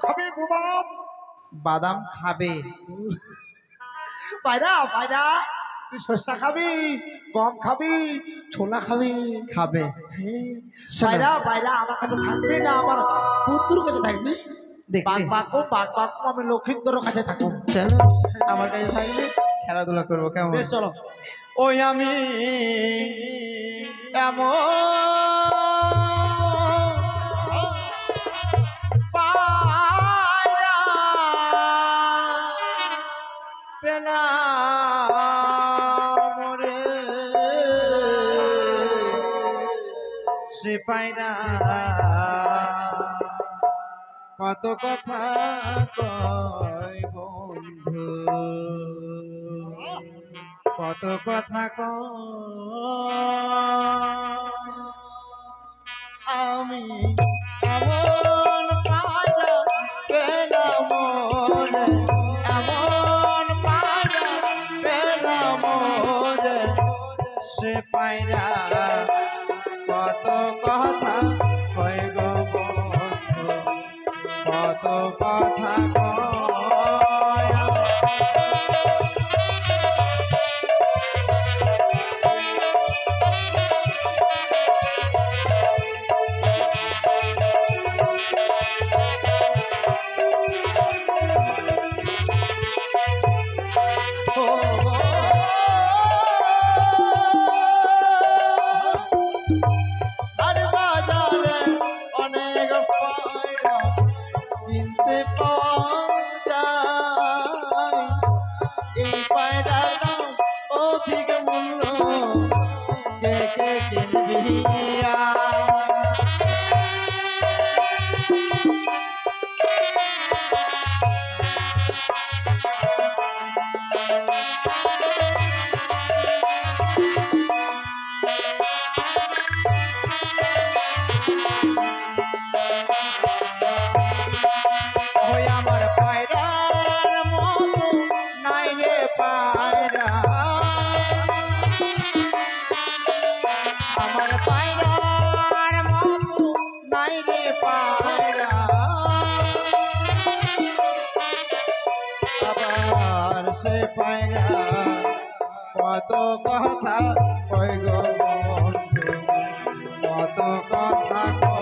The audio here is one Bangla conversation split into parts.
খাবে বাদাম? বাদাম খাবে। পায়রা পায়রা, তুই শস্যা খাবি, গম খাবি, ছোলা খাবি? খাবে। পায়রা পায়রা আমার কাছে থাকবি না আমার বন্ধুর কাছে থাকবি? বাঘ বাঘো আমি লক্ষিন্দর কাছে থাকবো। চলো আমার কাছে থাকবে, খেলাধুলা করবো কেমন? বেশ চলো। ওই আমি এমন পায়রা পেলাম রে, সে পায়রা কত কথা কয় বন্ধু, কত কথা আমি এমন পায়রা পেলাম রে, এমন পায়রা পেলাম রে, সে পায়রা কত কথা কয় গো বন্ধু, কত কথা কয়। আর বাজারে অনেক পায়রা কিনতে পাওয়া যায়, এই পায়রার দাম অধিক মূল্য, কে কে কিনবি ওই আমার পায়রার মতো নাই রে পায়রা, আমার পায়রার মতো নাই রে পায়রা, আবার সে পায়রা কত কথা কয় গো বন্ধু, কত কথা কয়।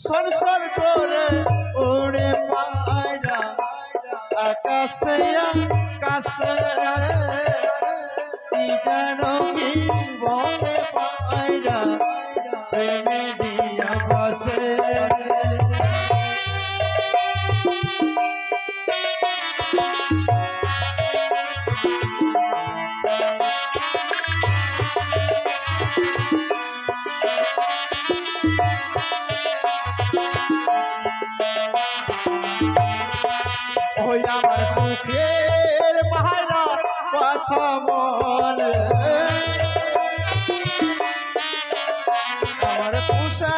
সরসর করে উড়ে পায়রা আকাশে আকাশে, কি যেন কি বলে পায়রা প্রেমে দিয়া বসে। ওই আমার সুখের পায়রা কথা বলে, আমার পুষা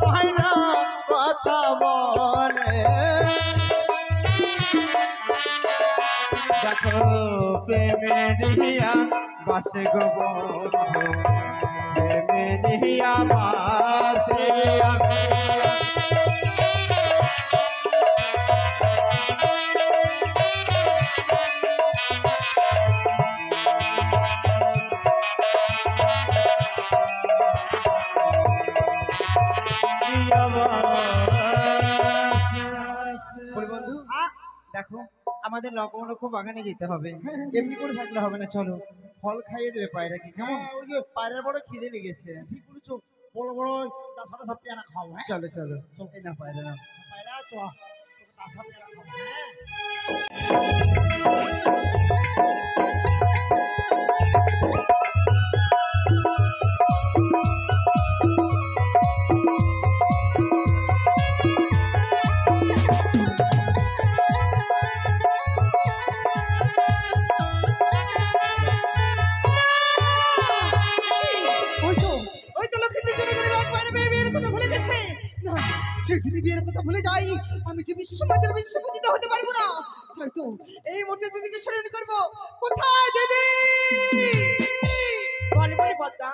পায়রা কথা বলে, দেখো প্রেমে নিহিয়া বাসে গো বন্ধু, প্রেমে নিহিয়া বাসে দেখো আমাদের লকমলক্ষ বাগানে যেতে হবে, এমনি করে থাকলে হবে না, চলো ফল খাইয়ে দেবে পায়রাকে কেমন? ওই যে পায়রার বড় খিদে লেগেছে। ঠিক বলেছো, বড় বড় তাছাড়া সব পেয়ারা খাও। হ্যাঁ চলো চলো এই না পায়রা না পায়রা চ তাছাড়া পেয়ারা খাও। সে যদি বিয়ের কথা ভুলে যাই আমি যে বিশ্বমাতার বিশ্বপূজিত হতে পারবো না। তাই তো এই মুহূর্তে দিদিকে স্মরণ করবো। কোথায় দিদি? বল বলি পদ্মা,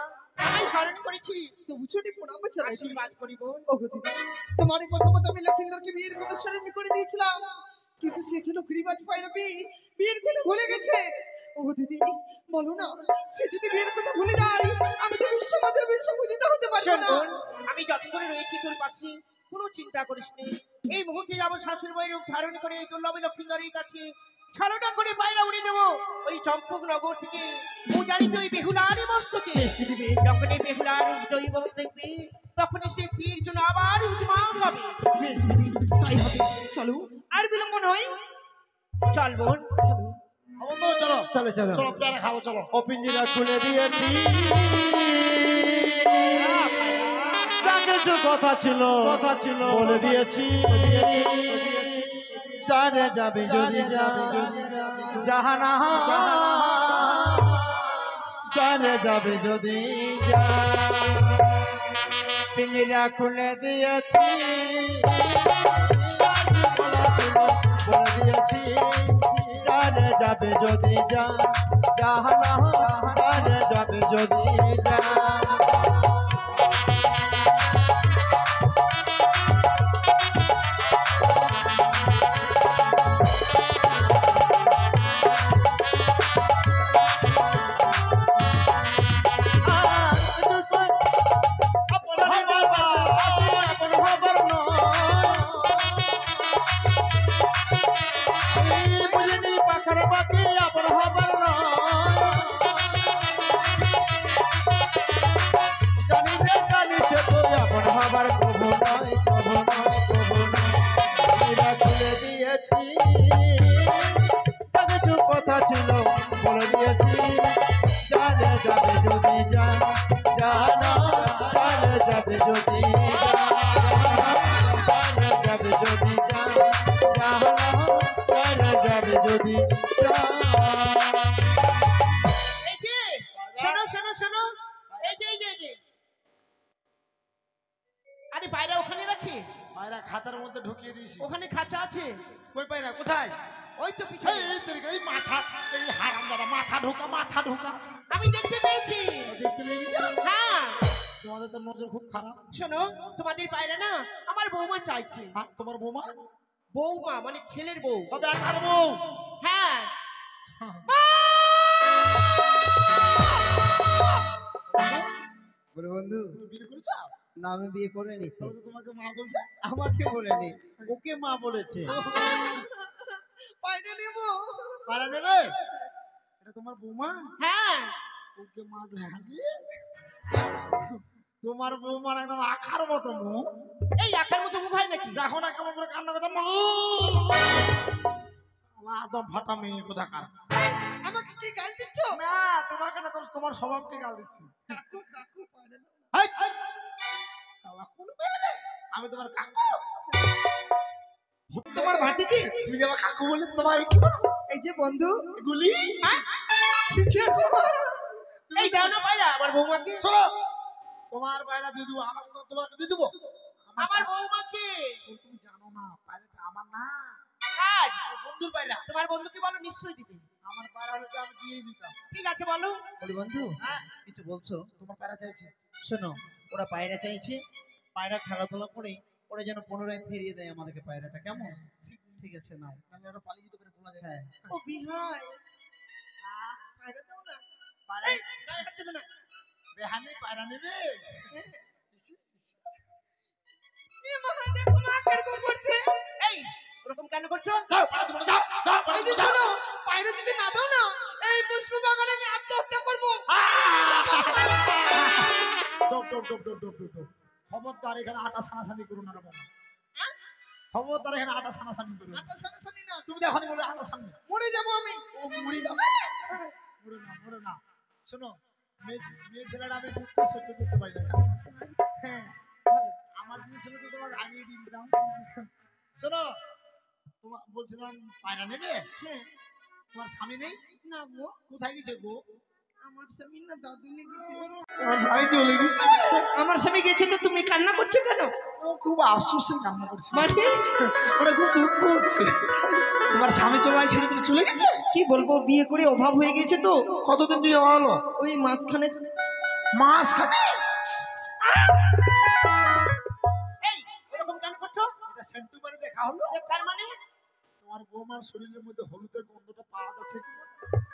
আমি স্মরণ করেছি, তবু ছোটি প্রণাম চালাই। আশীর্বাদ করিব। ওগো দিদি, তোমার এই কথা মতো আমি লক্ষিন্দরকে বিয়ের কথা স্মরণ করে দিয়েছিলাম, কিন্তু সে ছিল গিরিবাজ পাইরবি, বিয়ের কথা ভুলে গেছে। ওগো দিদি, বলো না, সে যদি বিয়ের কথা ভুলে যায় আমি তো বিশ্বমাতার বিশ্বপূজিত হতে পারবো শোন না। বোন, আমি যত করে রয়েছি তোর পাশে, কোনো চিন্তা করিস নি। এই মুহূর্তে যাবো শাশুড় মায়ের রূপ ধারণ করে দুর্লভ লক্ষ্মীন্দরের কাছে ছলটা করে পায়রা উড়ে দেবো ওই চম্পক নগর থেকে পূজারিত ওই বেহুলার মস্তকে। যখন এই বেহুলার রূপ জৈব দেখবি তখন সে বিয়ের জন্য আবার উদ্যমান হবে। বেশ দিদি, তাই হবে। চলো, আর বিলম্ব নয়। চল বোন, বন্ধু চলো চলো চলো চলো পেয়ারা খাবো চলো। ও পিঞ্জিরা খুলে দিয়েছি, যা কিছু কথা ছিল বলে দিয়েছি। জানে যাবে যদি জাহানা, জানে যাবে যদি পিঞ্জিরা খুলে দিয়েছি, বলে দিয়েছি। জানে যাবে যদি জাহানা, জানে যাবে যদি কথা ছিল বলে দিয়েছি। জানে যাবে যদি জানা, জানে যাবে যদি জানে যাবে যদি জানা, জানে যাবে যদি এই যে শোনো শোনো শোনো, এই যে আরে পায়রা ওখানে রাখি, পায়রা খাঁচার মধ্যে ঢুকিয়ে দিয়েছি। ওখানে খাঁচা আছে। কই পায়রা কোথায়? ওই তো পিছনে। এই মাথা, এই হারামজাদা মাথা ঢোকা মাথা ঢোকা। আমি দেখতে পেয়েছি। দেখতে পেয়ে গেছি। হ্যাঁ তোমাদের তো নজর খুব খারাপ। শোনো, তোমাদের পায়রা না আমার বৌমা চাইছে। হ্যাঁ, তোমার বৌমা? বৌমা মানে ছেলের বউ। তবে আর বউ? হ্যাঁ বলে বন্ধু, তুমি বিয়ে করেছো? না আমি বিয়ে করে নি। তাহলে তো তোমাকে মা বলছে। আমাকে বলেনি, ওকে মা বলেছে। পায়রা নেব। পায়রা নেবে? এটা তোমার বৌমা? হ্যাঁ ওকে মা লাগে। তোমার বৌমার একদম আখার মতো মুখ। এই আখার মতো মুখ হয় নাকি? দেখো না কেমন করে কান্না করতে, একদম ফাটা মেয়ে কোথাকার। আমাকে কি গাল দিচ্ছ? না তোমাকে না, তোমার স্বভাবকে গাল দিচ্ছি। কাকু কাকু পায়রা দাও। হেই! শালা কোন মেয়ে রে? আমি তোমার কাকু? তোমার ভাতিজি? তুমি আমার কাকু বলে তোমার কি বলো? এই যে বন্ধু, গুলি? এই দাও না পায়রা আমার বৌমাকে। চলো তোমার পায়রা দিয়ে দেবো, আমাকে তো তোমাকে দিয়ে দেবো। আমার বৌমাকে। তুমি জানো না পায়রাটা আমার না, আর আমার বন্ধুর পায়রা। তোমার বন্ধুকে বলো নিশ্চয়ই দিবে। আমার পায়রা হলে তো আমি দিয়ে দিতাম। ঠিক আছে বলো। বলি বন্ধু, হ্যাঁ, কিছু বলছো? তোমার পায়রা চাইছে। শোনো, ওরা পায়রা চাইছে, পায়রা খেলাধুলা করে ওরা যেন পুনরায় ফিরিয়ে দেয় আমাদেরকে পায়রাটা, কেমন? ঠিক আছে নাও। নাহলে ওরা পালিয়ে যেতে পারে, বলা যায় না। হ্যাঁ। ও বিহাই, পায়রা দাও না। পায়রা গায়ে হাত দেবে না। রেহানি পায়রা নেবে? এ মা, দেখো মা কিরকম করছে। এই ওরকম কেন করছো? যাও পায়রা দেবো না, যাও যাও এই যে শোনো, পায়রা যদি না দাও না, এই পুষ্প বাগানে আমি আত্মহত্যা করবো। ডব ডব ডব ডব ডব ডব। খবরদার এখানে আটা সানাসানি করুন না রে বাবা। খবরদার এখানে আটা সানাসানি করুন। আটা সানাসানি না, তুমি দেখো নি বলে আটা সামনে। মরে যাবো আমি। ও মরে যাবে? মরে না, মরে না। শোনো, মেয়ে ছেলেরা আমি দুঃখ সহ্য করতে পারি না। হ্যাঁ, আমার জিনিস হলে তো তোমাকে আগিয়ে দিয়ে দিতাম। শোনো, তোমার বলছিলাম পায়রা নেবে? হ্যাঁ। তোমার স্বামী নেই? না গো, কোথায় গেছে গো? আমার স্বামী না দাদু লেগেছে। তোমার স্বামী চলে গেছে। আমার স্বামী গেছে তো তুমি কান্না করছো কেন? ও খুব আফসোসের কান্না করছে, মানে ওরা খুব দুঃখ হচ্ছে। তোমার স্বামী তোমায় ছেড়ে দিয়ে চলে গেছে? কি বলবো, বিয়ে করে অভাব হয়ে গেছে তো। কতদিন বিয়ে হলো? ওই মাঝখানে। মাসখানে। এই এরকম কেন করছো? এটা সেন্টু বাড়ি দেখা হলো। তার মানে তোমার বৌমার শরীরের মধ্যে হলুদের গন্ধটা পাওয়া যাচ্ছে কিনা?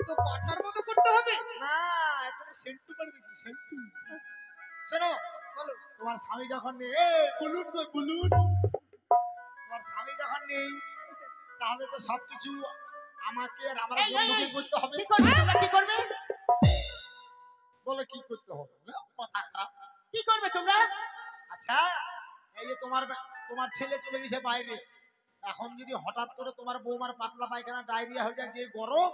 তো পাঠার মতো করতে হবে। না, এটা সেন্টু বাড়ি দেখি, সেন্টু। শোনো, বলো। তোমার স্বামী যখন নেই, বলুন গো বলুন, তোমার স্বামী যখন নেই তাহলে তো সবকিছু আমাকে আর আমার এই, বন্ধুকে করতে হবে। কি করবে তোমরা, কি করবে? বলে কি করতে হবে না? কথা খারাপ। কি করবে তোমরা? আচ্ছা, এই যে তোমার ছেলে চলে গেছে বাইরে, এখন যদি হঠাৎ করে তোমার বৌমার পাতলা পায়খানা ডায়রিয়া হয়ে যায়, যে গরম,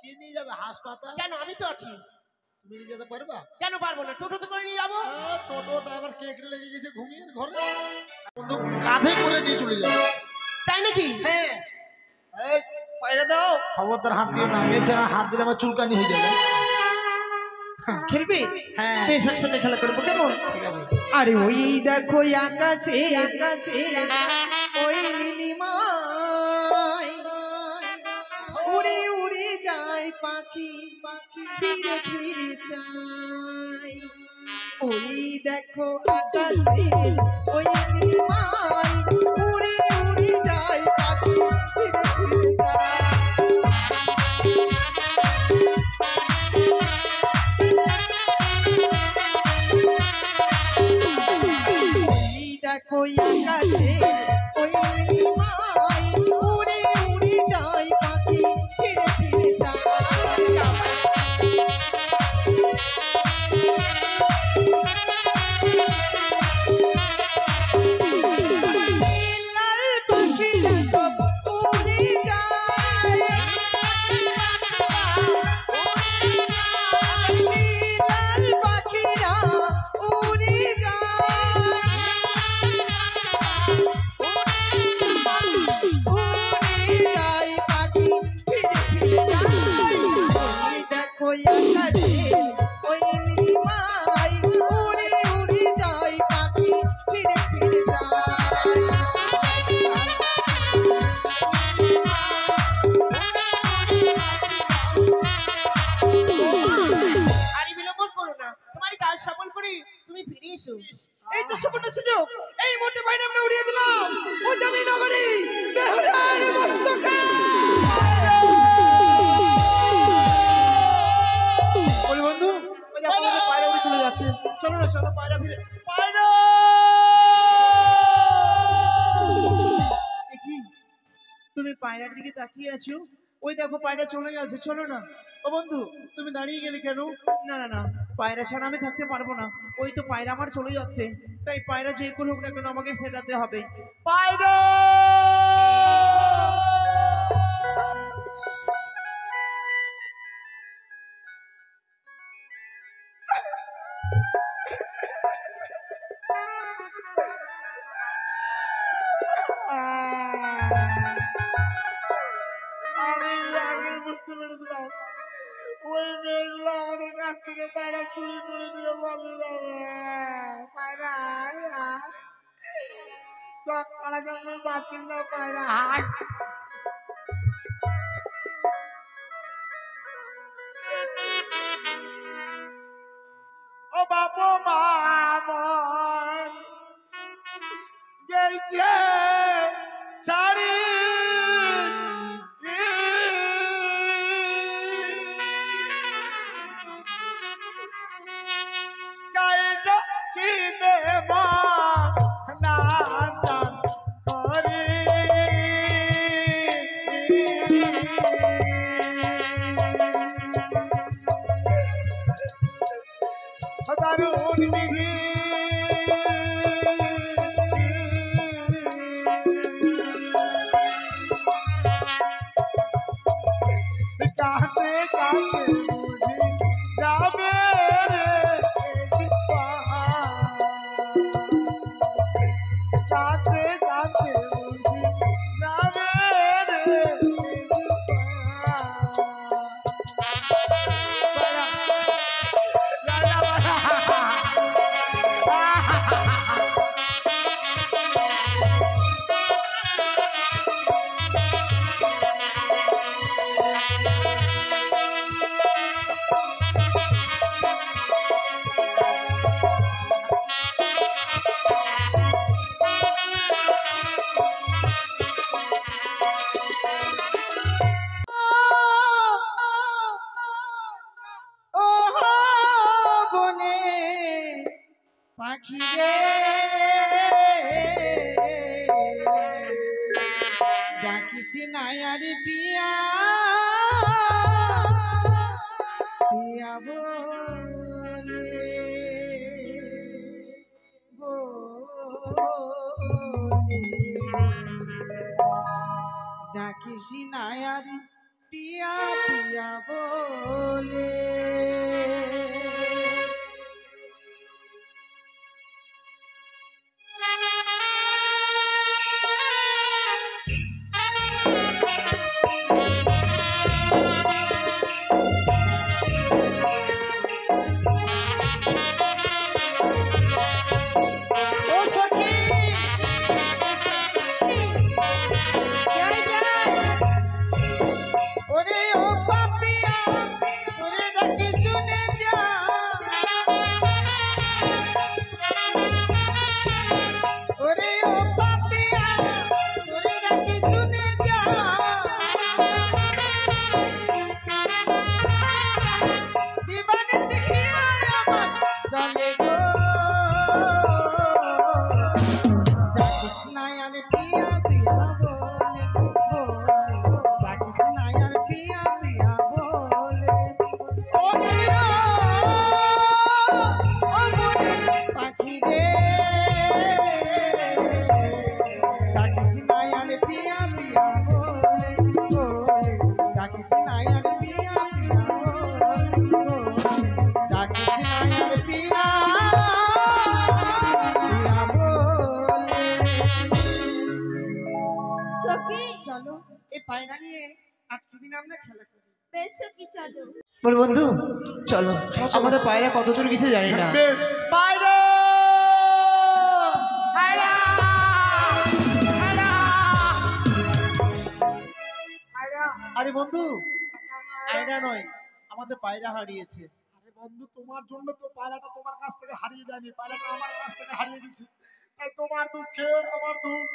কে নিয়ে যাবে হাসপাতাল? কেন, আমি তো আছি। তুমি নিয়ে যেতে পারবা? কেন পারবো না, টোটোতে করে নিয়ে যাবো। টোটো ড্রাইভার কেকড়ে লেগে গেছে ঘুমিয়ে ঘরে, বন্ধু কাঁধে করে নিয়ে চলে যাবে। তাই নাকি? হ্যাঁ, এই পায়রা দাও। খবরদার হাত দিও না, এছাড়া হাত দিলে আমার চুলকানি হয়ে যাবে। খেলবে? হ্যাঁ বেশ, একসাথে খেলা করবো, কেমন? ঠিক আছে। আরে ওই দেখো আকাশে আকাশে ওই নীলিমায় উড়ে উড়ে যায় পাখি, পাখি ফিরে ফিরে চায়। ওই দেখো আকাশে ওই নীলিমায় উড়ে উড়ে যায় পাখি ফিরে ফিরে চায়। দেখো আকাশে ওই নীলিমায় উড়ে উড়ে যায় পাখি ফিরে ফিরে যায়। লাল পাখিরা সব উড়ে যায়, লাল পাখিরা উড়ে যায়, উড়ে যায় পাখি ফিরে ফিরে যায়। ওই দেখো আকাশে ওই নীলিমায় উড়ে উড়ে যায় পাখি ফিরে ফিরে যায়। আরে বিলম্বন করো না, তোমার কাজ সফল করে তুমি ফিরে এসো। এই তো সুবর্ণ সুযোগ, এই মুহূর্তে বাইরে আমরা উড়িয়ে দিলাম উজানি নগরী বেহুলার মস্তকে। বলি বন্ধু, ওই দেখো আমাদের পায়রা উড়ে চলে যাচ্ছে। চলো না, চলো পায়রা ফিরে। পায়রা! এ কি? তুমি পায়রার দিকে তাকিয়ে আছো? ওই দেখো পায়রা চলে যাচ্ছে, চলো না। ও বন্ধু, তুমি দাঁড়িয়ে গেলে কেন? না না না, পায়রা ছাড়া আমি থাকতে পারবো না। ওই তো পায়রা আমার চলে যাচ্ছে, তাই পায়রা যে কোনো হোক না কেন আমাকে ফেরাতে হবে। পায়রা! আমি আগে বুঝতে পেরেছিলাম ওই মেয়েগুলো আমাদের কাছ থেকে পায়রা চুরি করে দিয়ে বলে যাবে। পায়রা তৎক্ষণাৎ আমি বাঁচি না, পায়রা হাই। ও বাবু মামন গেছে শাড়ি কাইটা কি বেমা না জান করে দারুণ বিধি কাঁদতে কাঁদতে বুঝি যাবে রে কাঁদতে কাঁদতে বুঝি যাবে রে পাখি রে ডাকিস নাই আর পিয়া পিয়া বলে ডাকিস নাই আর পিয়া পিয়া বলে ও সখী ওরে ও পাপিয়া ওরে ডাকি শুনে যা ওরে ও পাপিয়া ওরে ডাকি শুনে যা দিবানে শিখিয়া আমার চলে গো ডাকিস নাই আর পিয়া পিয়া বলে ডাকিস নাই আর পিয়া পিয়া বলে ও প্রিয় ও মনে পাখি রে ডাকিস নাই আর পিয়া পিয়া বলে ডাকিস নাই আর পিয়া পিয়া বলে ডাকিস নাই আর পিয়া পিয়া বলে সখী চলো এই পায়রা নিয়ে আজকে দিন আমরা খেলা করি বেশ সখী চলো বল বন্ধু চলো আমাদের পায়রা কত দূর গেছে জানি না বেশ পায়রা আরে বন্ধু পায়রা নয় আমাদের পায়রা হারিয়েছে আরে বন্ধু তোমার জন্য তো পায়রাটা তোমার কাছ থেকে হারিয়ে যায়নি, পায়রাটা আমার কাছ থেকে হারিয়ে গেছে। তাই তোমার দুঃখে আমার দুঃখ,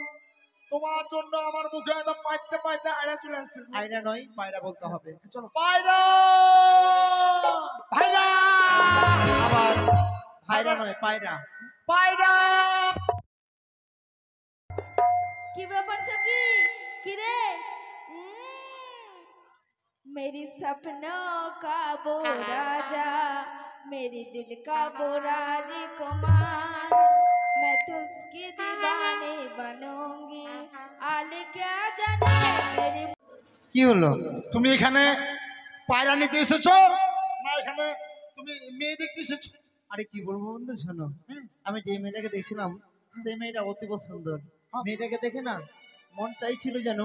তোমার জন্য আমার মুখে একদম পাইতে পাইতে আড়ে চলে আসছে। পায়রা নয় পায়রা বলতে হবে চলো পায়রা ভাইরা আবার পায়রা নয় পায়রা পায়রা কি ব্যাপার সখী কি রে मेरी सपनों का वो राजा मेरी दिल का वो राजकुमार मैं तो उसकी दीवानी बनूंगी आले क्या जाने मेरी কি হলো তুমি এখানে পায়রা নিতে এসেছো না এখানে তুমি মেয়ে দেখতে এসেছো? আরে কি বলবো বন্ধু শোনো আমি যে মেয়েটাকে দেখছিলাম সেই মেয়েটা অতীব সুন্দর মেয়েটাকে দেখে না মন চাইছিল যেন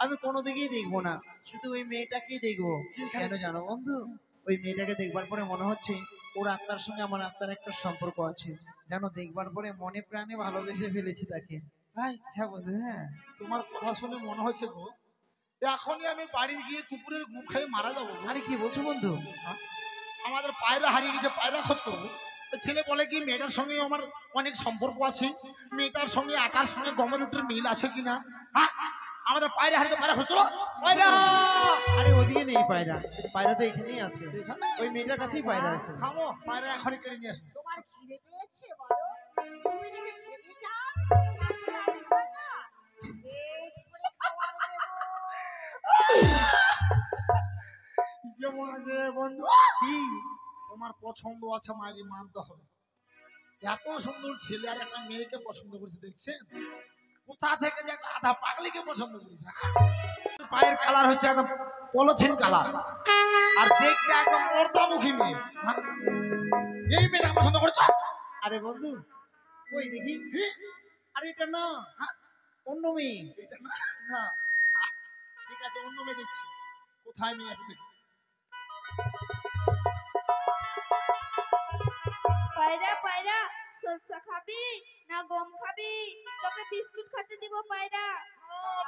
আমি কোনো দিকেই দেখবো না শুধু ওই মেয়েটাকেই দেখবো কেন জানো বন্ধু ওই মেয়েটাকে দেখবার পরে মনে হচ্ছে ওর আত্মার সঙ্গে আমার আত্মার একটা সম্পর্ক আছে যেন দেখবার পরে মনে প্রাণে ভালোবেসে ফেলেছি তাকে তাই হ্যাঁ বন্ধু হ্যাঁ তোমার কথা শুনে মনে হচ্ছে গো এখনই আমি বাড়ি গিয়ে কুকুরের গু খেয়ে মারা যাবো গো। আরে কি বলছো বন্ধু আমাদের পায়রা হারিয়ে গেছে, পায়রা খোঁজ করবো। তো ছেলে বলে কি মেয়েটার সঙ্গে আমার অনেক সম্পর্ক আছে, মেয়েটার সঙ্গে আটার সঙ্গে গমের রুটির মিল আছে কিনা। হ্যাঁ আমাদের পায়রা হারিয়ে পায়রা খোঁজ চলো পায়রা। আরে ওদিকে নেই পায়রা পায়রা তো এখানেই আছে এখানে ওই মেয়েটার কাছেই পায়রা আছে থামো, পায়রা এখনই কেড়ে নিয়ে আসো। তোমার খিদে পেয়েছে বলো তুমি যদি খেতে চাও তাহলে আমি দেবো না পেট ভরে খাবার দেবো কেমন আছে বন্ধু? কি তোমার পছন্দ আছে মায়েরই মানতে হবে। এত সুন্দর ছেলে আর একটা মেয়েকে পছন্দ করেছে দেখছেন, কোথা থেকে যে একটা আধা পাগলিকে পছন্দ করেছে। পায়ের কালার হচ্ছে একদম পলিথিন কালার আর দেখতে একদম মর্দামুখী মেয়ে। হ্যাঁ? এই মেয়েটা পছন্দ করেছে। আরে বন্ধু ওই দেখি আরে এটা না অন্য মেয়ে এটা না? না ঠিক আছে অন্য মেয়ে দেখছি, কোথায় মেয়ে আছে দেখি। পায়রা পায়রা সরষা খাবি না গম খাবি তোকে বিস্কুট খেতে দিব পায়রা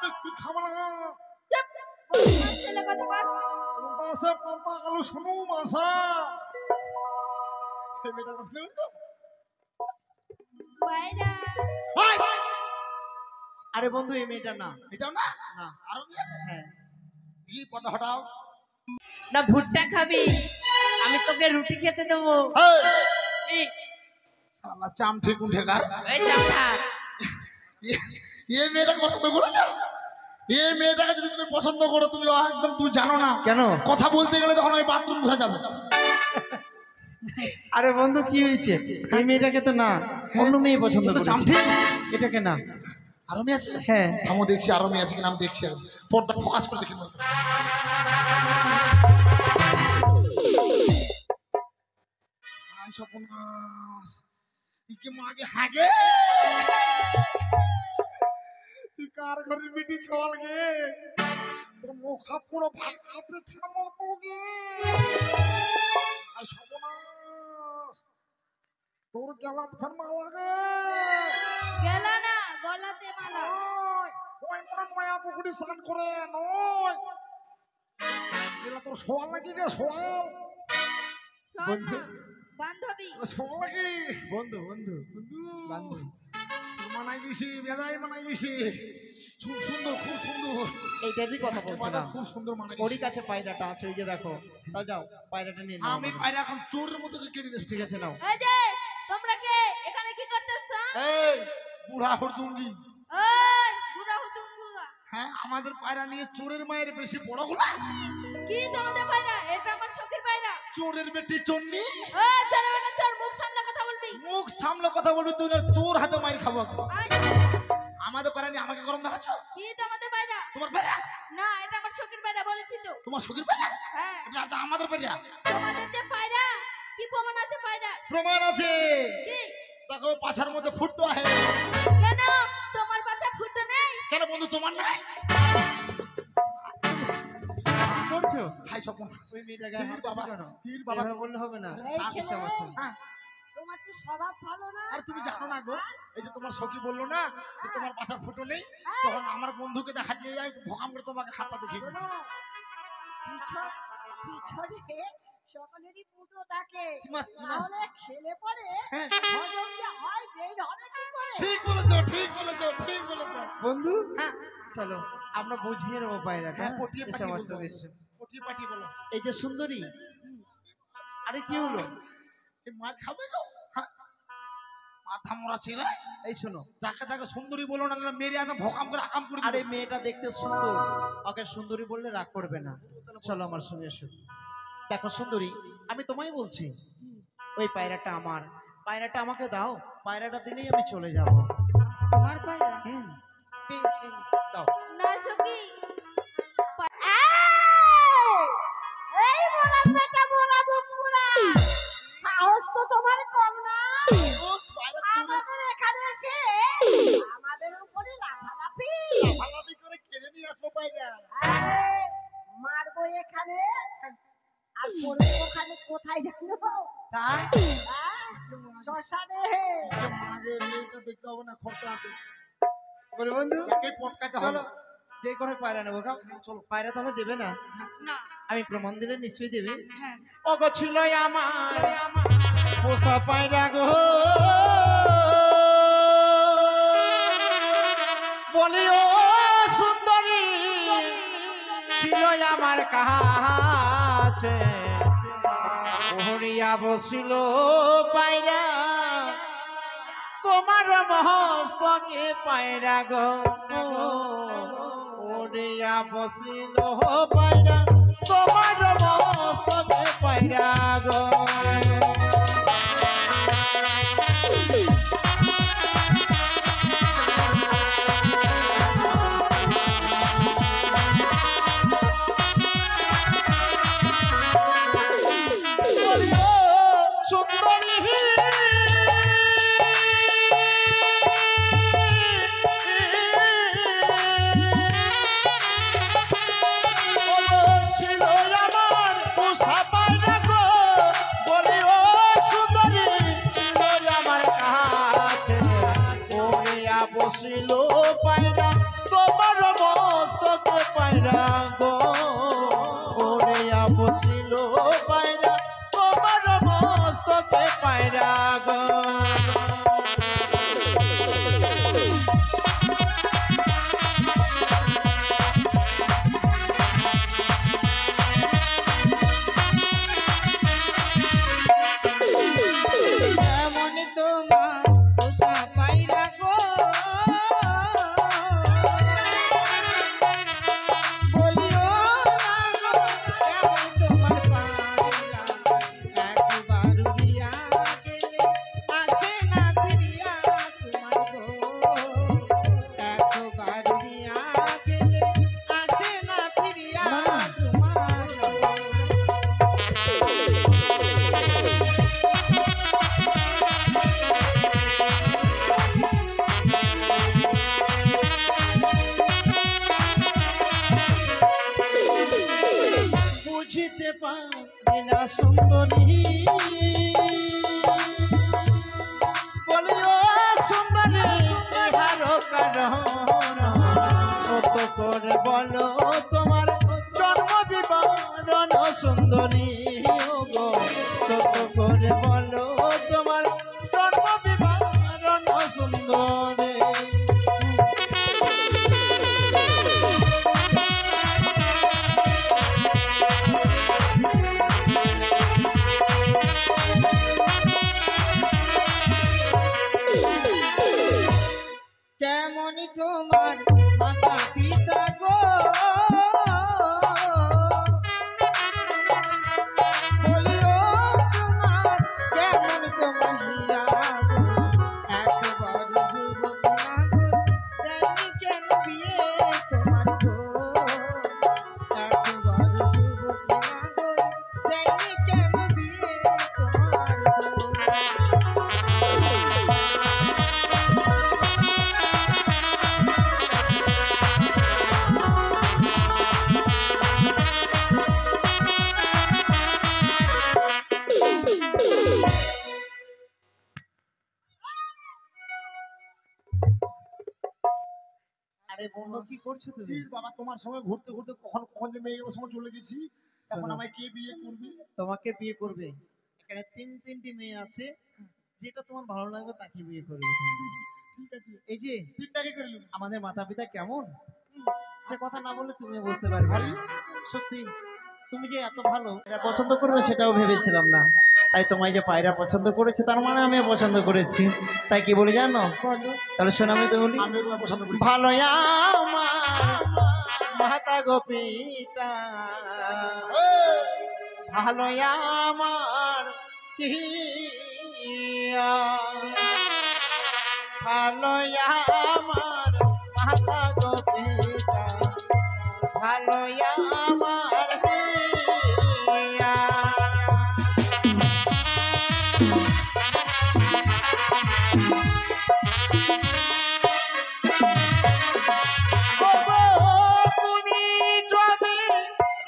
বিস্কুট খাবো না, চুপ বদমাশ ছেলে কথা বল কোনটা আছে কোনটা আলু শুনু মাসা। এই মেয়েটা পছন্দ করেছো? পায়রা হাই! আরে বন্ধু এই মেয়েটা না এটাও না, না আরো কি আছে? হ্যাঁ কি পর্দা হটাও। না ভুট্টা খাবি আমি তোকে রুটি খেতে দেবো এই! শালা চাম ঠিক উঠেকার এই চামড়া এই মেয়েটাকে পছন্দ করেছো? এই মেয়েটাকে যদি তুমি পছন্দ করো, তুমি একদম তুমি জানো না কেন? কথা বলতে গেলে তখন ওই বাথরুম ঘুরে যাবে। আরে বন্ধু কি হয়েছে? এই মেয়েটাকে তো না, অন্য মেয়ে পছন্দ তো করেছে। চামঠি এটাকে না। আরো মেয়ে আছে? হ্যাঁ। থামো দেখছি আরো মেয়ে আছে কিনা, আমি দেখছি আগে। পর্দা ফোকাস করে দেখি। সপনাস ইকে মাগে হাগে তুই কার ঘরের বিটি ছল গে, তোর মুখ হাত পুরো ভাত আপনি থামো তো গে। আই সপনাস তোর গলা ফের মালা গে, গেলা না গলাতে মালা। ওই ওই মনে মায়া পুকুরি স্নান করে নয়, এলা তোর সোয়াল লাগি গে, সোয়াল শোন বন্ধু। না, বান্ধবী। সোয়াল লাগি বন্ধু বন্ধু বন্ধু বান্ধবী। মানাই গেছি, বেজাই মানাই গেছি, খুব সুন্দর, খুব সুন্দর। এইটারই কথা বলছিলাম। খুব সুন্দর মানাই ওরই গেছি। কাছে পায়রাটা আছে, ওই যে দেখো। তাও যাও পায়রাটা নিয়ে নাও। আমি পায়রা এখন চোরের মতো কেটে দিচ্ছি। ঠিক আছে নাও। এই যে তোমরা কে এখানে কি করতেছো? এই বুড়া হরদুঙ্গি, ওই বুড়া হুতুঙ্গুয়া। হ্যাঁ আমাদের পায়রা নিয়ে চোরের মায়ের বেশি বড় হলা। কি তোমাদের পায়রা? এটা আমার শখের পায়রা। চোরের বেটি চন্ডি, ও চলবে না, চল মুখ সামনে কথা বলবি। মুখ সামলে কথা বলবি তুই, না চোর হাতে মার খাবো। আয়, আমাদের পায়রা নিয়ে আমাকে গরম দেখাচ্ছ? কি তোমাদের পায়রা? তোমার পায়রা? না, এটা আমার শখের পায়রা বলেছি তো। তোমার শখের পায়রা? হ্যাঁ, এটা আমাদের পায়রা। তোমাদের যে পায়রা, কি প্রমাণ আছে পায়রা? প্রমাণ আছে, কি? দেখো পাছার মধ্যে ফুটো আছে। কেন তোমার বাচ্চা ফুটে নেই? কেন বন্ধু তোমার নাই? কি করছো? হাই স্বপন, ওই মেয়েটাকে তীর হাত বাবা, কেন? তীর বাবা। এভাবে বললে হবে না। এই তার ছেলে, সমস্যা। হ্যাঁ, তোমার তো স্বভাব ভালো না। আর তুমি জানো না গো, এই যে তোমার সখী বললো না যে তোমার বাসার ফুটো নেই, তখন আমার বন্ধুকে দেখা দিয়ে আমি ভোকাম করে তোমাকে হাতটা দেখিয়ে দিচ্ছি। শোনো, পিছনে সকলেরই ফুটো থাকে, তাহলে খেলে পরে হ্যাঁ। হজম যে হয় বের হবে কি করে? ঠিক বলেছো, ঠিক বলেছো, ঠিক বলেছো। বন্ধু হ্যাঁ, চলো আমরা বুঝিয়ে নেবো পায়রাটা। হ্যাঁ, পটিয়ে এসব পাটিয়ে আসো, বলতে এসো। পটিয়ে পাটিয়ে বলো। এই যে সুন্দরী, আরে কি হলো? এই মার খাবে গো? হ্যাঁ, মাথা মরা ছেলে, এই শোনো, যাকে তাকে সুন্দরী বলো না, নাহলে মেরে একদম ভোকাম করে আকাম করে আরে দিবে। মেয়েটা দেখতে সুন্দর, ওকে সুন্দরী বললে রাগ করবে না। চলো আমার সঙ্গে এসো। দেখো সুন্দরী, আমি তোমায় বলছি, ওই পায়রাটা আমার, পায়রাটা আমাকে দাও। পায়রাটা দিলেই আমি চলে যাব। তোমার পায়রা হুম, বেশ, এই নাও। দাও। না সখী, এই মোলা পেটা মোলা বুক পুরা সাহস তো তোমার কম না। আমাদের এখানে এসে আমাদের উপরে লাফালাফি। লাফালাফি করে কেড়ে নিয়ে আসবো পায়রা। আরে, মারবো এখানে আর পড়বো ওখানে, কোথায় জানো? তাই শ্মশানে। মাগে মেয়েটা দেখতে হবে না, খরচা আছে। বলে বন্ধু একে পটকাতে হবে। চলো, যে কোনো পায়রা নেবো। চলো, পায়রা তো আমার দেবে না? না, আমি প্রমাণ দিলে নিশ্চয়ই দেবে। হ্যাঁ। ওগো ছিল আমার পোষা পায়রা গো, বলি ও সুন্দরী ছিল আমার কাছে, ওহরিয়া বসিল পায়রা তোমার মস্তকে পায়রা গো, ওরিয়া বসিল পায়রা তোমার মস্তকে পায়রা গো। সুন্দরী ছিল আমার পোষা পায়রা গো, বলি ও সুন্দরী ছিল আমার কাছে, ওরিয়া বসিল পায়রা তোমার মস্তকে পায়রা গো, ওরিয়া বসিল পায়রা তোমার মস্তকে পায়রা গো। এমন তোমার পারি না সুন্দরী বলিও সুন্দরী ইহার কারণ সত্য করে বলো তোমার জন্ম বিবরণ সুন্দরী গো সত্য করে বলো তোমার জন্ম বিবরণ সুন্দরী কেমন তোমার মাতা পিতা গো বলিও তোমার কেমন তোমার হিয়া গো একবার যুবক নাগর দেয়নি কেন বিয়ে তোমার গো একবার যুবক নাগর দেয়নি কেন বিয়ে তোমার গো আরে বন্ধু কি করছো তুমি কি বাবা তোমার সঙ্গে ঘুরতে ঘুরতে কখন কখন যে মেয়েগুলোর সঙ্গে চলে গেছি এখন শোনো। আমায় কে বিয়ে করবে তোমাকে বিয়ে করবে এখানে তিনটি মেয়ে আছে যেটা তোমার ভালো লাগবে তাকে বিয়ে করবে ঠিক আছে এই যে তিনটাকে করলুম আমাদের মাতা পিতা কেমন সে কথা না বললে তুমি বুঝতে পারবে না। সত্যি তুমি যে এত ভালো এটা পছন্দ করবে সেটাও ভেবেছিলাম না তাই তোমায় যে পায়রা পছন্দ করেছে তার মানে আমিও পছন্দ করেছি তাই কি বলি জানো তাহলে শোনো আমি তো বলি আমি ওগুলো পছন্দ করি ভালো আমার মাতা গো পিতা ভালো আমার পিয়া ভালো আমার মাতা গো পিতা ভালো আমার পিয়া তুমি যদি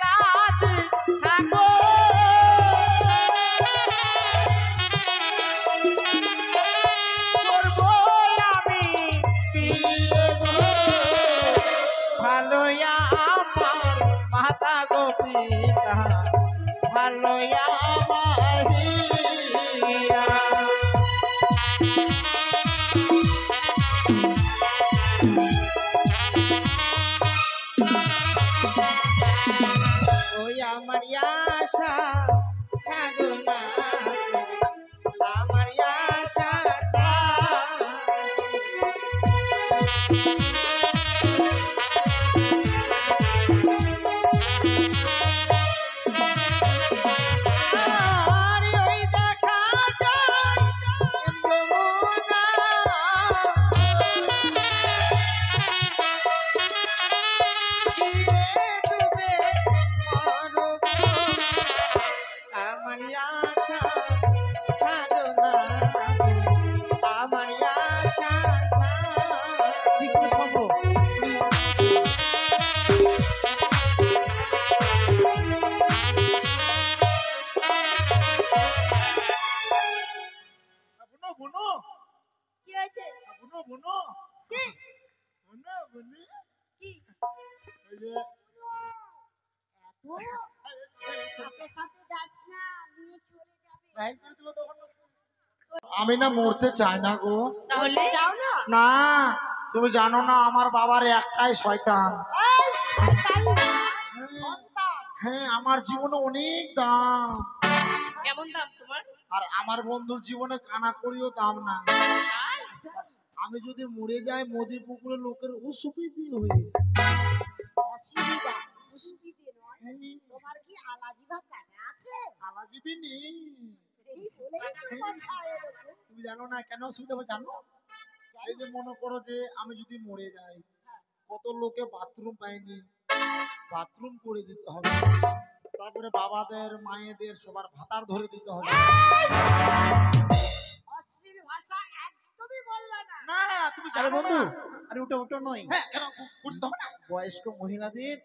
রাজি থাকো করবো আমি বিয়ে গো ভালো আমার মাতা গো পিতা ভালো আমার হিয়া ওই আমার আশা সাধনা আমার আশা আর ওই দেখা যায় যমুনা আমার আশা ছাড়ো না আমার আশা কি করে সম্ভব বুনো বুনো কি হয়েছে বুনো বুনো কি বুনো বুনি কি এই যে সাথে সাথে যাস না নিয়ে চলে যাবে লাইন করে দিল তখন আমি না মরতে চাই না গো তাহলে যাও না না তুমি জানো না আমার বাবার একটাই শয়তান এই শয়তানি না সন্তান হ্যাঁ আমার জীবনে অনেক দাম কেমন দাম তোমার আর আমার বন্ধুর জীবনে কানা করিও দাম না আমি যদি মরে যাই নদী পুকুরে লোকের অসুবিধে হয়ে যায়। অসুবিধা অসুবিধে নয় হ্যাঁ, তোমার কি আলাজি ভাত কাটা আছে আলাজিবি নেই এই বলেই তো কথা এরকম তুমি জানো না কেন অসুবিধা হবে জানো এই যে মনে করো যে আমি যদি মরে যাই কত লোকে বাথরুম পায়নি বাথরুম করে দিতে হবে তারপরে বাবাদের মায়েদের সবার ভাতার ধরে দিতে হবে অশ্লীল ভাষা একদমই বললা না না তুমি আরে জানো বন্ধু না আরে ওটা ওটা নয় হ্যাঁ কেন করতে হবে না বয়স্ক মহিলাদের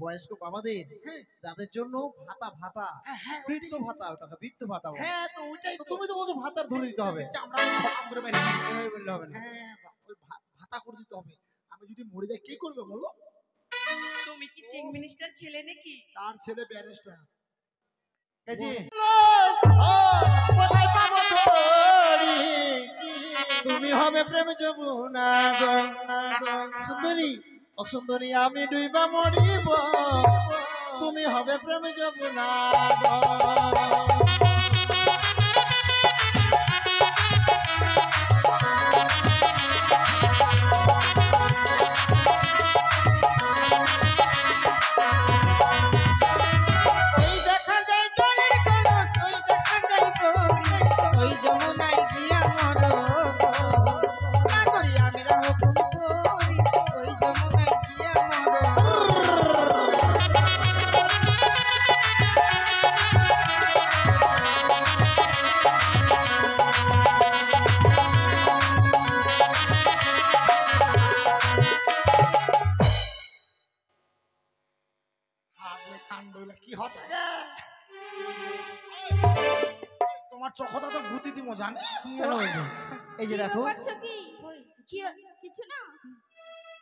বয়স্ক বাবাদের হ্যাঁ। যাদের জন্য ভাতা ভাতা হ্যাঁ বৃত্ত ভাতা, ওটাকে বৃত্ত ভাতা বলে। হ্যাঁ তো ওইটাই তো তো তুমি তো বলছো ভাতার ধরে দিতে হবে, আমরা খতম করে বাইরে এভাবে বললে হবে না। হ্যাঁ ওই ভাতা করে দিতে হবে। আমি যদি মরে যাই কে করবে বলো? তুমি কি চিফ মিনিস্টার ছেলে নাকি? তার ছেলে ব্যারিস্টার। এই যে কোথায় পাবো তোরি? তুমি হবে প্রেম যমুনা গো, সুন্দরী ও সুন্দরী আমি ডুইবা মরিব, তুমি হবে প্রেম যমুনা গো। ওই দেখা যায় জলের কলস, ওই দেখা যায় তরি, ওই যমুনায় গিয়া মরো। না করি আমি রা হুকুম করি, ওই যমুনায় গিয়া মরো। হাতে কাণ্ড হইলা কি হচ্ছে গে? তোমার চোখটা তো গুতি দিব জানিস? কেন বলছো? এই যে কি দেখো, ব্যাপার সখী? কিছু না।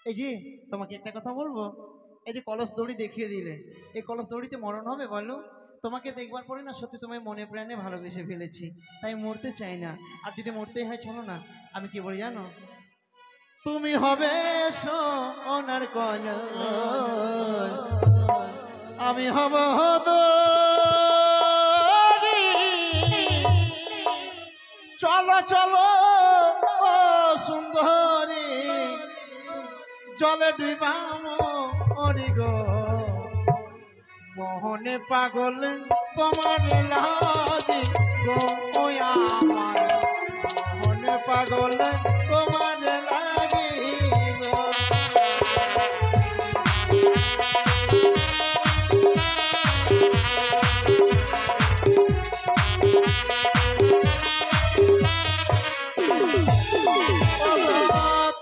এই যে তোমাকে একটা কথা বলবো, এই যে কলস দড়ি দেখিয়ে দিলে, এই কলস দড়িতে মরণ হবে বলো? তোমাকে দেখবার পরে না সত্যি তোমায় মনে প্রাণে ভালোবেসে ফেলেছি, তাই মরতে চাই না। আর যদি মরতেই হয় চলো না, আমি কি বলি জানো? তুমি হবে সোনার কলস, আমি হব দড়ি। চলো চলো ও সুন্দরী, জলে ডুবা মরি গো, মোহনে পাগল তোমার লাগি গো, ওই আমার মোহনে পাগল তোমার লাগি গো।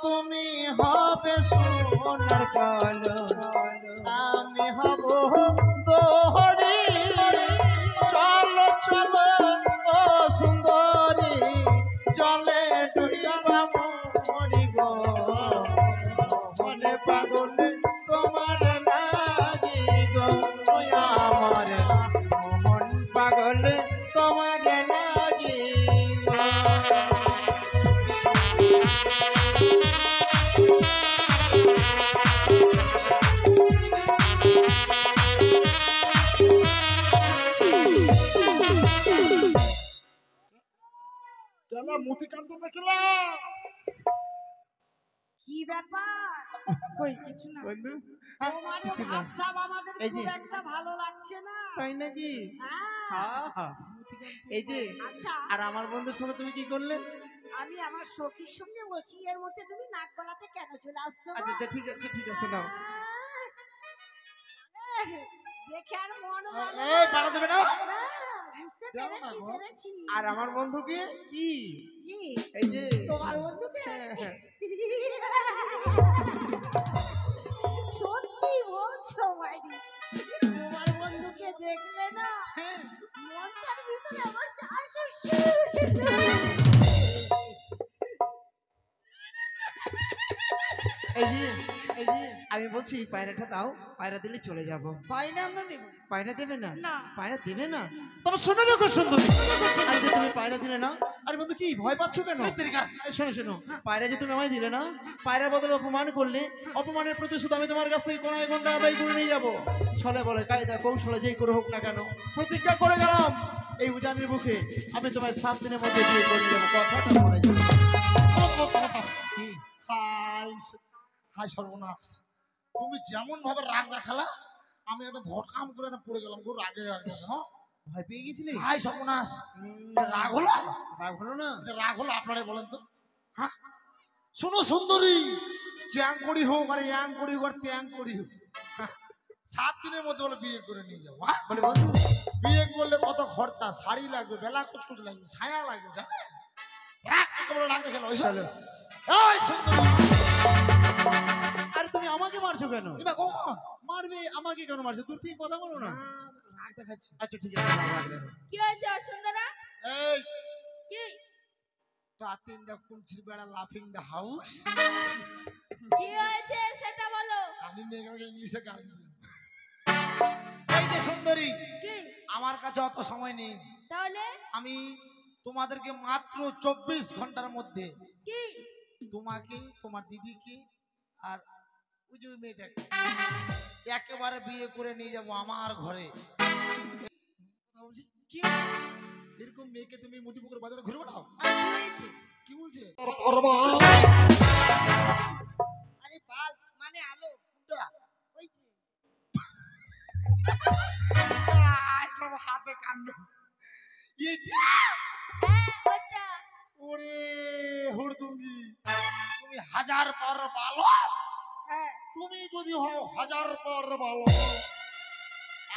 তুমি হবে সোনার কলস, আমি হব দড়ি। চলো চলো ও সুন্দরী, জলে ডুবা মরি গো, মনে পাগল তোমার লাগি গো, ওই আমার মন পাগল তোমার লাগি গো। কেন মতিকান্ত দেখলা? কি ব্যাপার? কই কিছু না। বন্ধু তোমার কিছু না। ভাবসাব আমাদের এই যে। খুব একটা ভালো লাগছে না। তাই নাকি? হ্যাঁ। হ্যাঁ। এই যে, আচ্ছা আর আমার বন্ধুর সঙ্গে তুমি কি করলে? আমি আমার সখীর সঙ্গে বলছি, এর মধ্যে তুমি নাক গলাতে কেন চলে আসছো? আচ্ছা আচ্ছা ঠিক আছে ঠিক আছে নাও। দেখে আর মন ভালো এই পাড়া দেবে না? বুঝতে দাও না পেরেছি গো। পেরেছি। আর আমার বন্ধুকে কি? কি এই যে তোমার বন্ধুকে? হ্যাঁ, হ্যাঁ। সত্যি বলছো মাইরি? তোমার বন্ধুকে দেখলে না মনটার ভিতরে আমার এই যে এই যে আমি বলছি পায়রাটা দাও, পায়রা দিলে চলে যাব। বাইরে আমরা দেব পায়রা দেবে না? না। পায়রা দেবে না? তবে শোনো দেখো সুন্দরী, আজ যে তুমি পায়রা দিলে না, আরে বন্ধু কি ভয় পাচ্ছ কেন? এই শোনো শোনো, পায়রা যে তুমি আমায় দিলে না, পায়রার বদলে অপমান করলে, অপমানের প্রতিশোধ আমি তোমার কাছ থেকে কোনায় ঘন্টা আদায় করে নিয়ে যাবো। ছলে বলে কায়দা কৌশলে যেই করে হোক না কেন, প্রতিজ্ঞা করে গেলাম এই উজানির মুখে আমি তোমায় 7 দিনের মধ্যে বিয়ে করে যাবো। কথাটা মনে যাবে। কি? হাই হাই সর্বনাশ, তুমি যেমন ভাবে রাগ দেখালা আমি এত ভটকাম করে পড়ে গেলাম গো রাগে রাগে। হ্যাঁ ভয় পেয়ে গেছিলি? হাই সর্বনাশ, রাগ হলো? রাগ হলো না? রাগ হলো আপনারাই বলেন তো। হ্যাঁ শোনো সুন্দরী, চ্যাং করি হোক আর ইয়াং করি হোক আর ত্যাং করি হোক, 7 দিনের মধ্যে বলে বিয়ে করে নিয়ে যাবো। হ্যাঁ বলে বন্ধু বিয়ে করলে কত খরচা, শাড়ি লাগবে, বেলা কুচকুচ লাগবে, ছায়া লাগবে, জানে রাগ কাকে বলে রাগ দেখে চলো। এই সুন্দরী আরে তুমি আমাকে মারছো কেন? এবার কখন মারবে আমাকে কেন মারছো? দূর থেকে কথা বলো না। রাগ দেখাচ্ছি। আচ্ছা ঠিক আছে, রাগ দেখো। কি হয়েছে অসুন্দরা? এই কি টাটিং দ্য কুলচির বেড়া লাফিং দ্য হাউস। কি হয়েছে সেটা বলো। আমি মেয়েগুলোকে ইংলিশে গান দিলাম। এই যে সুন্দরী, কি আমার কাছে অত সময় নেই। তাহলে আমি তোমাদেরকে মাত্র 24 ঘন্টার মধ্যে কি তোমাকে, তোমার দিদিকে আর ওই যে মেয়েটাকে একেবারে বিয়ে করে নিয়ে যাবো আমার ঘরে। কথা বলছি কি, এরকম মেয়েকে তুমি মুদিপুকুর বাজারে ঘুরে বেড়াও? কি বলছে? আরে বাল মানে আলো কোনটা? ওই যে সব হাতে কান্ড। এটা হ্যাঁ ওটা। ওরে হুড়দুঙ্গি, তুমি হাজার পর ভালো। হ্যাঁ তুমি যদি হও হাজার পর ভালো,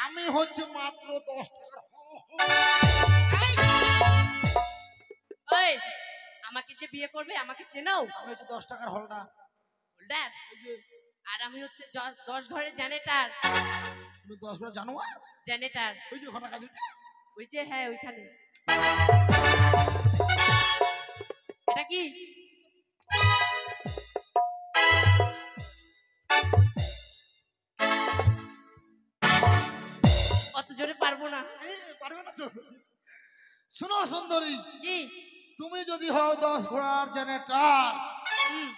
আমি হচ্ছে মাত্র 10 টাকার। ওই আমাকে যে বিয়ে করবে আমাকে চেনাও? আমি হচ্ছে 10 টাকার হলটা। হোল্ডার। ওই যে আর আমি হচ্ছে 10 ঘরের জ্যানেটার। তুমি 10 ঘন্টা জানো না? জ্যানেটার ওই যে ওখানে কাছে ওই যে, হ্যাঁ ওইখানে। এটা কি? অত জোরে পারবো না। পারবে না তো। শোনো সুন্দরী, কি? তুমি যদি হও 10 ঘোড়ার জেনারেটর, হুম,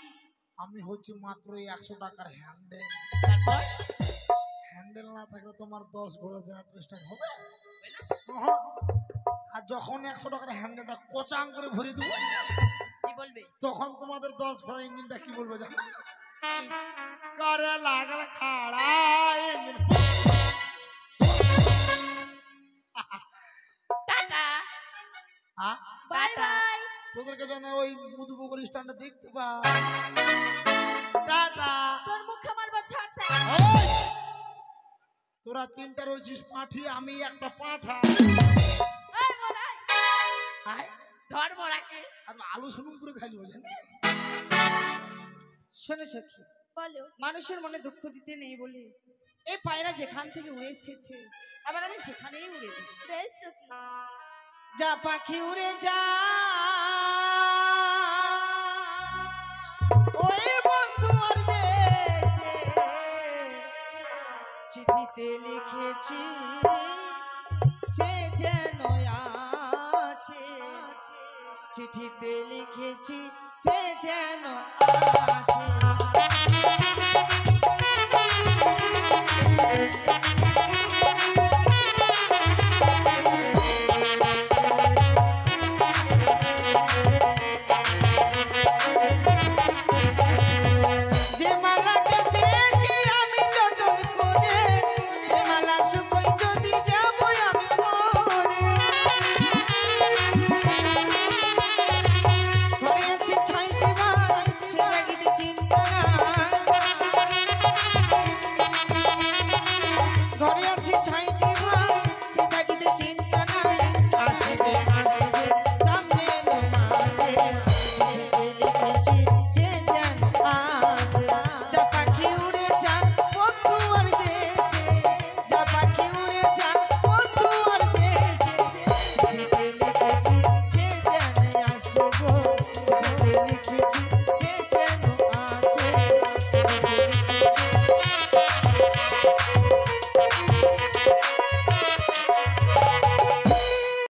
আমি হচ্ছে মাত্র 100 টাকার হ্যান্ডেল। তারপর হ্যান্ডেল না থাকলে তোমার 10 ঘোড়ার জেনারেটর স্টার্ট হবে? ওহো। আর যখন 100 টাকার হ্যান্ডেলটা কোচাং করে ভরে দেবো, কি বলবে? তখন তোমাদের 10 ঘোড়ার ইঞ্জিনটা কি বলবে জানো? করে লাগল খাড়া ইঞ্জিন। টাটা হ্যাঁ, বাই বাই। তোদেরকে যেন ওই মুদুপুকুর স্ট্যান্ডে দেখতে পা। টাটা। তোর মুখে মারবো ছাড়টা। ওই! তোরা 3টা রয়েছিস পাঠি, আমি একটা পাঠা। এই মনাই আয়, ধর বড়াকে। আর আলু সুনুম করে খাইলি জানি। শোনো সখী, বলো। মানুষের মনে দুঃখ দিতে নেই বলে এই পায়রা যেখান থেকে উড়ে এসেছে আবার আমি সেখানেই উড়ে দেব। বেশ সখী। যা পাখি উড়ে যা, ওই বন্ধু আর দেশে চিঠিতে লিখেছি সে যেন আসে, চিঠিতে লিখেছি সে যেন আসে।